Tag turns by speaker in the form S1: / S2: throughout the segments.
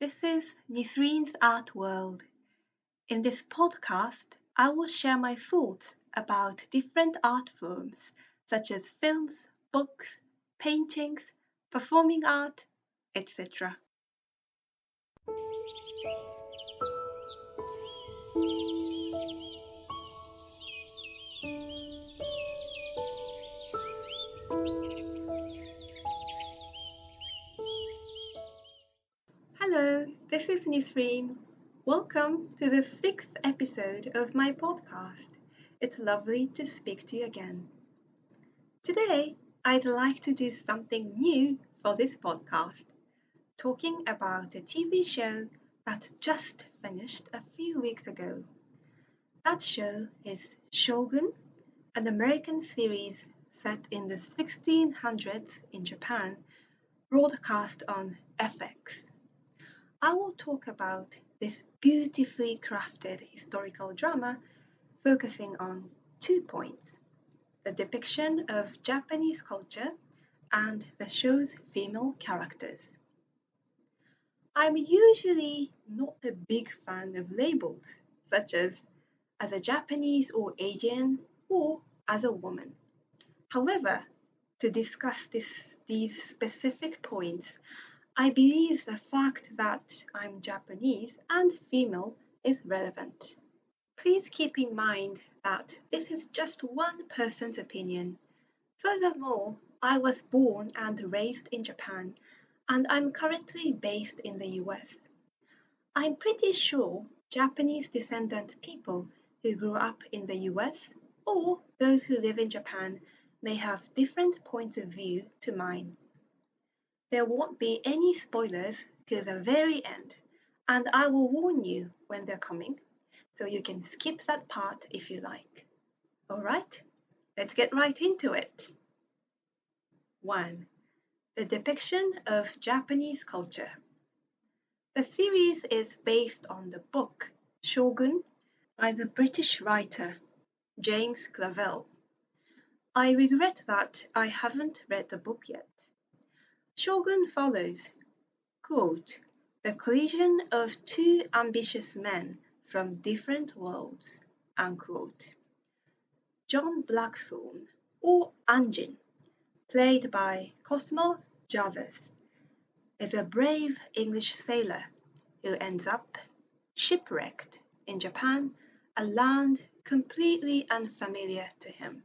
S1: This is Nisreen's Art World. In this podcast, I will share my thoughts about different art forms such as films, books, paintings, performing art, etc. Hello, this is Nisreen. Welcome to the 6th episode of my podcast. It's lovely to speak to you again. Today, I'd like to do something new for this podcast, talking about a TV show that just finished a few weeks ago. That show is Shogun, an American series set in the 1600s in Japan, broadcast on Ep.6. I will talk about this beautifully crafted historical drama focusing on 2 points: the depiction of Japanese culture and the show's female characters. I'm usually not a big fan of labels such as a Japanese or Asian or as a woman. However, to discuss these specific points, I believe the fact that I'm Japanese and female is relevant. Please keep in mind that this is just one person's opinion. Furthermore, I was born and raised in Japan, and I'm currently based in the US. I'm pretty sure Japanese descendant people who grew up in the US or those who live in Japan may have different points of view to mine. There won't be any spoilers till the very end, and I will warn you when they're coming, so you can skip that part if you like. Alright, let's get right into it. 1. The depiction of Japanese culture. The series is based on the book Shogun by the British writer James Clavell. I regret that I haven't read the book yet. Shogun follows, quote, the collision of two ambitious men from different worlds, unquote. John Blackthorne, or Anjin, played by Cosmo Jarvis, is a brave English sailor who ends up shipwrecked in Japan, a land completely unfamiliar to him.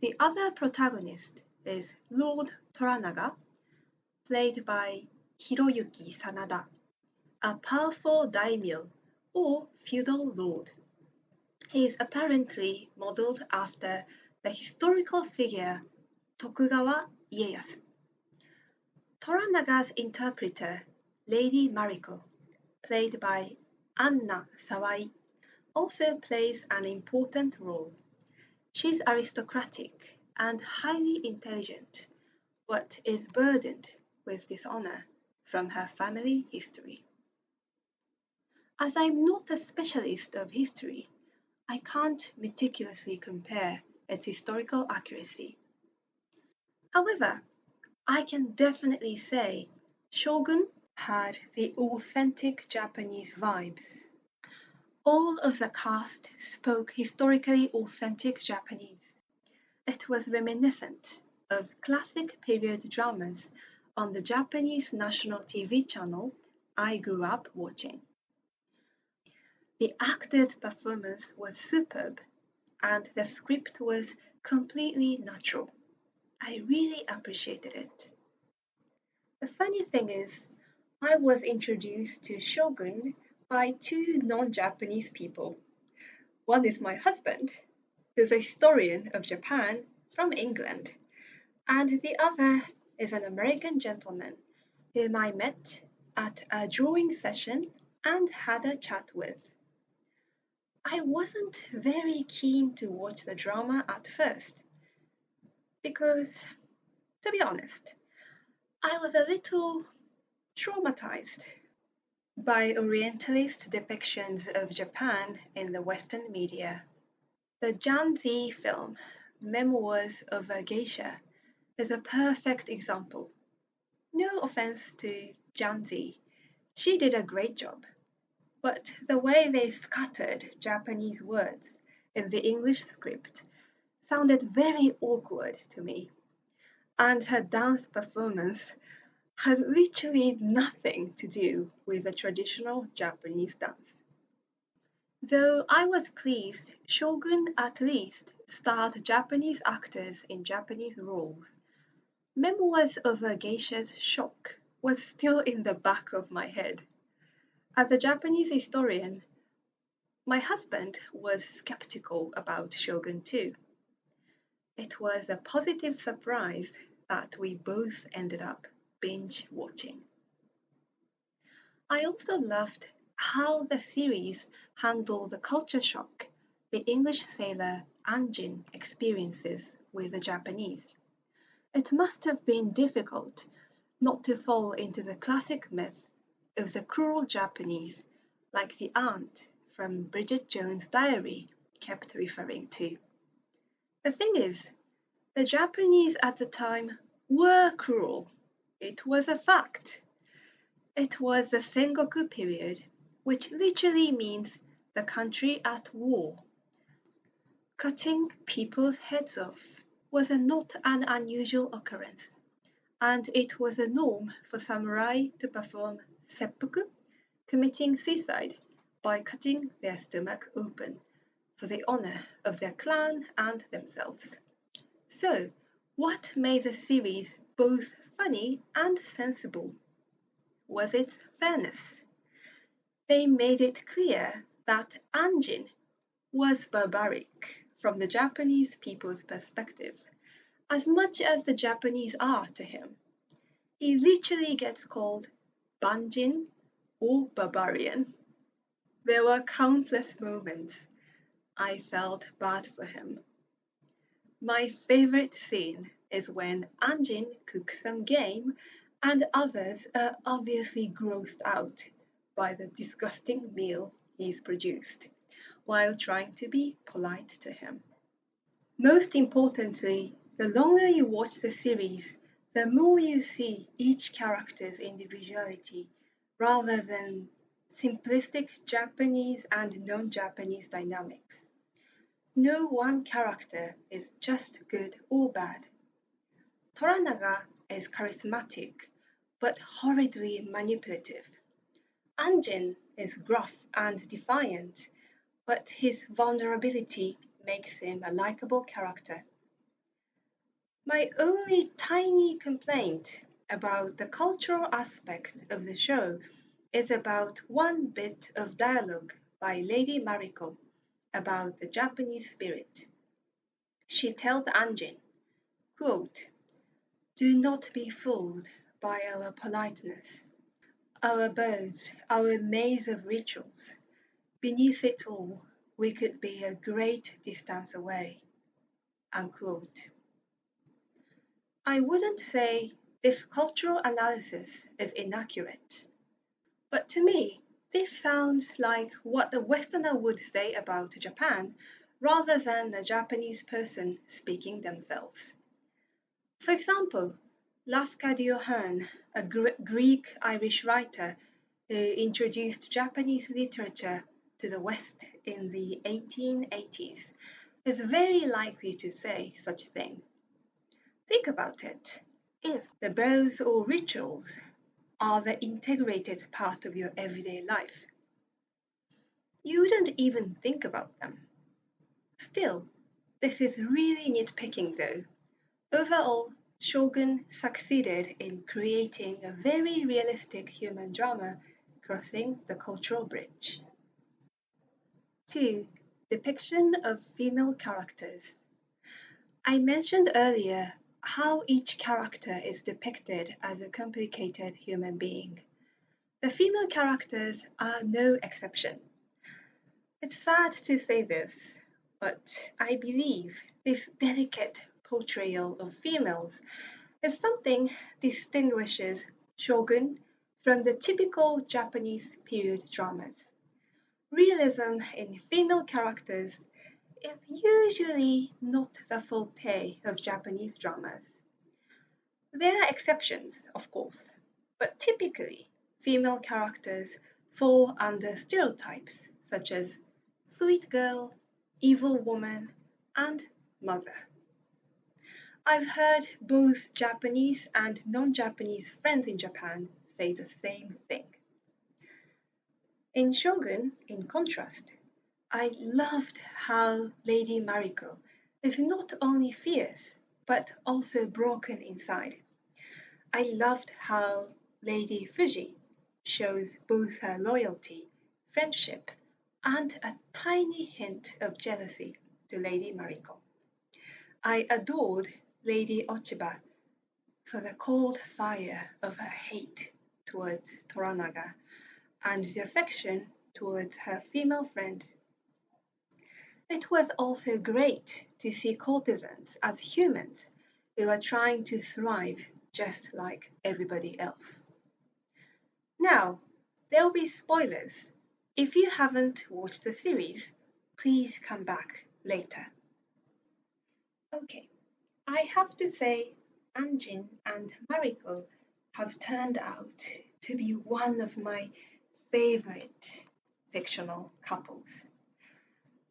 S1: The other protagonist is Lord Toranaga, played by Hiroyuki Sanada, a powerful daimyo or feudal lord. He is apparently modeled after the historical figure Tokugawa Ieyasu. Toranaga's interpreter, Lady Mariko, played by Anna Sawai, also plays an important role. She's aristocratic and highly intelligent, but is burdened with dishonor from her family history. As I'm not a specialist of history, I can't meticulously compare its historical accuracy. However, I can definitely say Shogun had the authentic Japanese vibes. All of the cast spoke historically authentic Japanese. It was reminiscent of classic period dramas on the Japanese national TV channel I grew up watching. The actors' performance was superb, and the script was completely natural. I really appreciated it. The funny thing is, I was introduced to Shogun by two non-Japanese people. One is my husband, who's a historian of Japan from England, and the other is an American gentleman whom I met at a drawing session and had a chat with. I wasn't very keen to watch the drama at first because, to be honest, I was a little traumatized by Orientalist depictions of Japan in the Western media. The Janzi film, Memoirs of a Geisha, is a perfect example. No offense to Janzi, She did a great job, but the way they scattered Japanese words in the English script sounded very awkward to me, and her dance performance had literally nothing to do with the traditional Japanese dance. Though I was pleased Shogun at least starred Japanese actors in Japanese roles, Memoirs of a Geisha's Shock was still in the back of my head. As a Japanese historian, my husband was skeptical about Shogun too. It was a positive surprise that we both ended up binge watching. I also loved how the series handled the culture shock the English sailor Anjin experiences with the Japanese. It must have been difficult not to fall into the classic myth of the cruel Japanese, like the aunt from Bridget Jones' Diary kept referring to. The thing is, the Japanese at the time were cruel. It was a fact. It was the Sengoku period, which literally means the country at war. Cutting people's heads off was not an unusual occurrence, and it was a norm for samurai to perform seppuku, committing suicide by cutting their stomach open for the honor of their clan and themselves. So, what made the series both funny and sensible was its fairness. They made it clear that Anjin was barbaric from the Japanese people's perspective, as much as the Japanese are to him. He literally gets called Banjin or barbarian. There were countless moments I felt bad for him. My favorite scene is when Anjin cooks some game and others are obviously grossed out by the disgusting meal he's produced, while trying to be polite to him. Most importantly, the longer you watch the series, the more you see each character's individuality rather than simplistic Japanese and non-Japanese dynamics. No one character is just good or bad. Toranaga is charismatic but horridly manipulative. Anjin is gruff and defiant, but his vulnerability makes him a likable character. My only tiny complaint about the cultural aspect of the show is about one bit of dialogue by Lady Mariko about the Japanese spirit. She tells Anjin, quote, "Do not be fooled by our politeness, our bows, our maze of rituals. Beneath it all, we could be a great distance away." Unquote. I wouldn't say this cultural analysis is inaccurate, but to me, this sounds like what the Westerner would say about Japan rather than a Japanese person speaking themselves. For example, Lafcadio Hearn, a Greek-Irish writer who introduced Japanese literature to the West in the 1880s, is very likely to say such a thing. Think about it. If the bows or rituals are the integrated part of your everyday life, you wouldn't even think about them. Still, this is really nitpicking though. Overall, Shogun succeeded in creating a very realistic human drama crossing the cultural bridge. 2. Depiction of female characters. I mentioned earlier how each character is depicted as a complicated human being. The female characters are no exception. It's sad to say this, but I believe this delicate portrayal of females is something distinguishes Shogun from the typical Japanese period dramas. Realism in female characters is usually not the forte of Japanese dramas. There are exceptions, of course, but typically, female characters fall under stereotypes such as sweet girl, evil woman, and mother. I've heard both Japanese and non-Japanese friends in Japan say the same thing. In Shogun, in contrast, I loved how Lady Mariko is not only fierce, but also broken inside. I loved how Lady Fuji shows both her loyalty, friendship, and a tiny hint of jealousy to Lady Mariko. I adored Lady Ochiba for the cold fire of her hate towards Toranaga and the affection towards her female friend. It was also great to see courtesans as humans who are trying to thrive just like everybody else. Now, there'll be spoilers. If you haven't watched the series, please come back later. Okay, I have to say Anjin and Mariko have turned out to be one of my favorite fictional couples.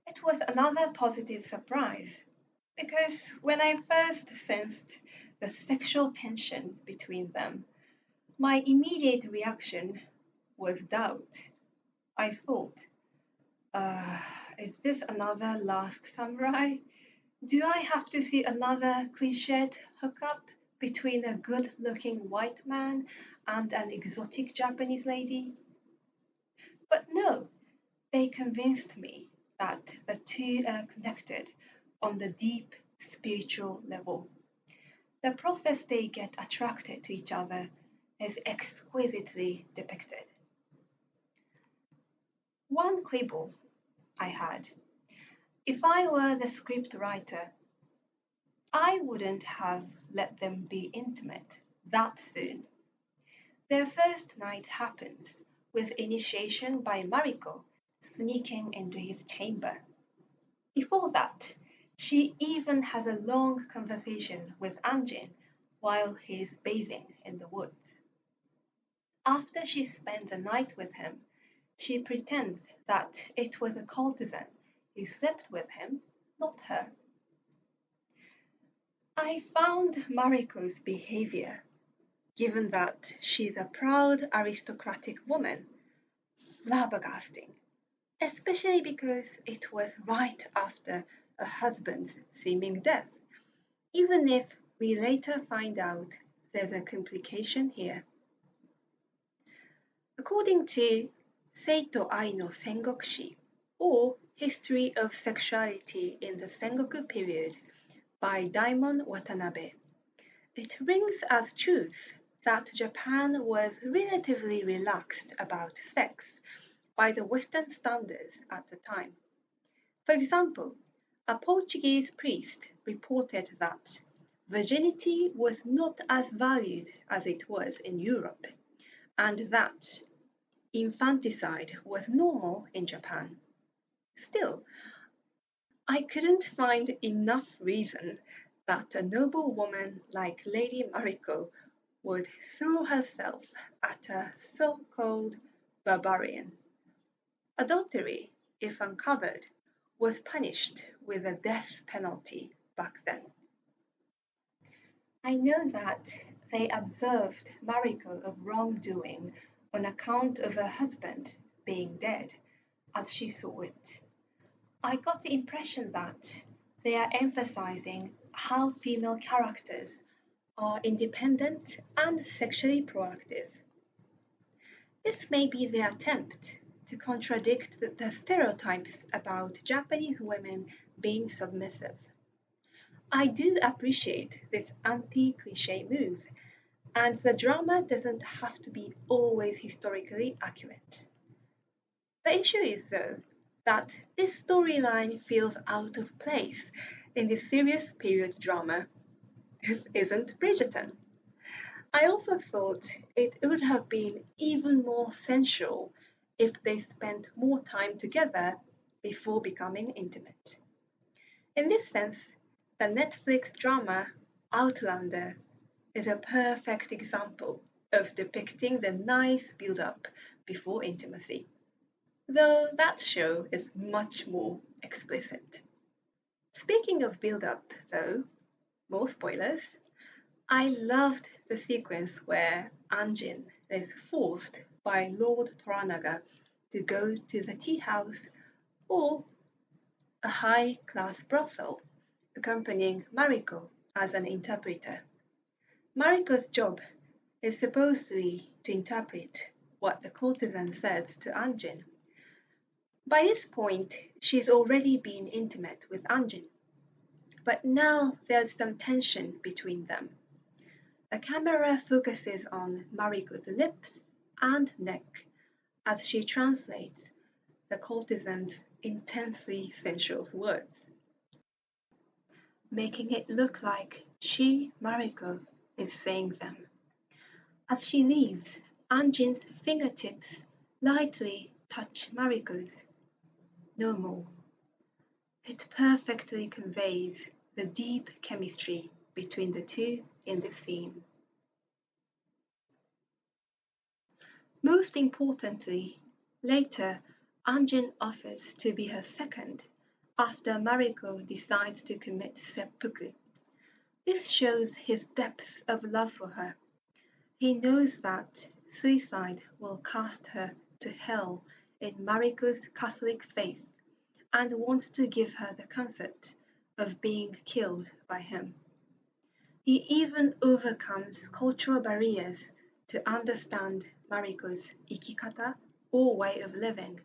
S1: It was another positive surprise because when I first sensed the sexual tension between them, my immediate reaction was doubt. I thought, is this another Last Samurai? Do I have to see another cliched hookup between a good-looking white man and an exotic Japanese lady? But no, they convinced me that the two are connected on the deep spiritual level. The process they get attracted to each other is exquisitely depicted. One quibble I had. If I were the script writer, I wouldn't have let them be intimate that soon. Their first night happens with initiation by Mariko sneaking into his chamber. Before that, she even has a long conversation with Anjin while he is bathing in the woods. After she spends a night with him, she pretends that it was a courtesan who slept with him, not her. I found Mariko's behavior, given that she's a proud aristocratic woman, flabbergasting, especially because it was right after a husband's seeming death, even if we later find out there's a complication here. According to Seito Ai no Sengokushi, or History of Sexuality in the Sengoku Period by Daimon Watanabe, it rings as truth that Japan was relatively relaxed about sex by the Western standards at the time. For example, a Portuguese priest reported that virginity was not as valued as it was in Europe, and that infanticide was normal in Japan. Still, I couldn't find enough reason that a noble woman like Lady Mariko would throw herself at a so-called barbarian. Adultery, if uncovered, was punished with a death penalty back then. I know that they absolved Mariko of wrongdoing on account of her husband being dead, as she saw it. I got the impression that they are emphasizing how female characters are independent and sexually proactive. This may be their attempt to contradict the stereotypes about Japanese women being submissive. I do appreciate this anti-cliche move, and the drama doesn't have to be always historically accurate. The issue is, though, that this storyline feels out of place in the serious period drama. This isn't Bridgerton. I also thought it would have been even more sensual if they spent more time together before becoming intimate. In this sense, the Netflix drama Outlander is a perfect example of depicting the nice build-up before intimacy, though that show is much more explicit. Speaking of build-up, though, more spoilers, I loved the sequence where Anjin is forced by Lord Toranaga to go to the tea house or a high-class brothel, accompanying Mariko as an interpreter. Mariko's job is supposedly to interpret what the courtesan says to Anjin. By this point, she's already been intimate with Anjin, but now there's some tension between them. The camera focuses on Mariko's lips and neck as she translates the courtesan's intensely sensual words, making it look like she, Mariko, is saying them. As she leaves, Anjin's fingertips lightly touch Mariko's. No more. It perfectly conveys the deep chemistry between the two in this scene. Most importantly, later, Anjin offers to be her second after Mariko decides to commit seppuku. This shows his depth of love for her. He knows that suicide will cast her to hell in Mariko's Catholic faith and wants to give her the comfort of being killed by him. He even overcomes cultural barriers to understand Mariko's ikikata or way of living,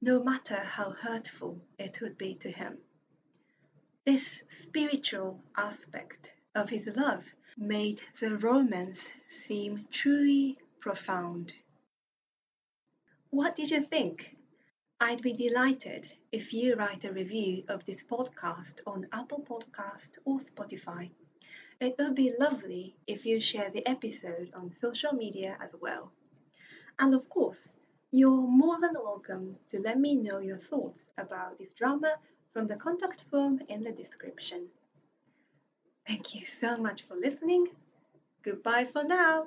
S1: no matter how hurtful it would be to him. This spiritual aspect of his love made the romance seem truly profound. What did you think? I'd be delighted if you write a review of this podcast on Apple Podcast or Spotify. It would be lovely if you share the episode on social media as well. And of course, you're more than welcome to let me know your thoughts about this drama from the contact form in the description. Thank you so much for listening. Goodbye for now.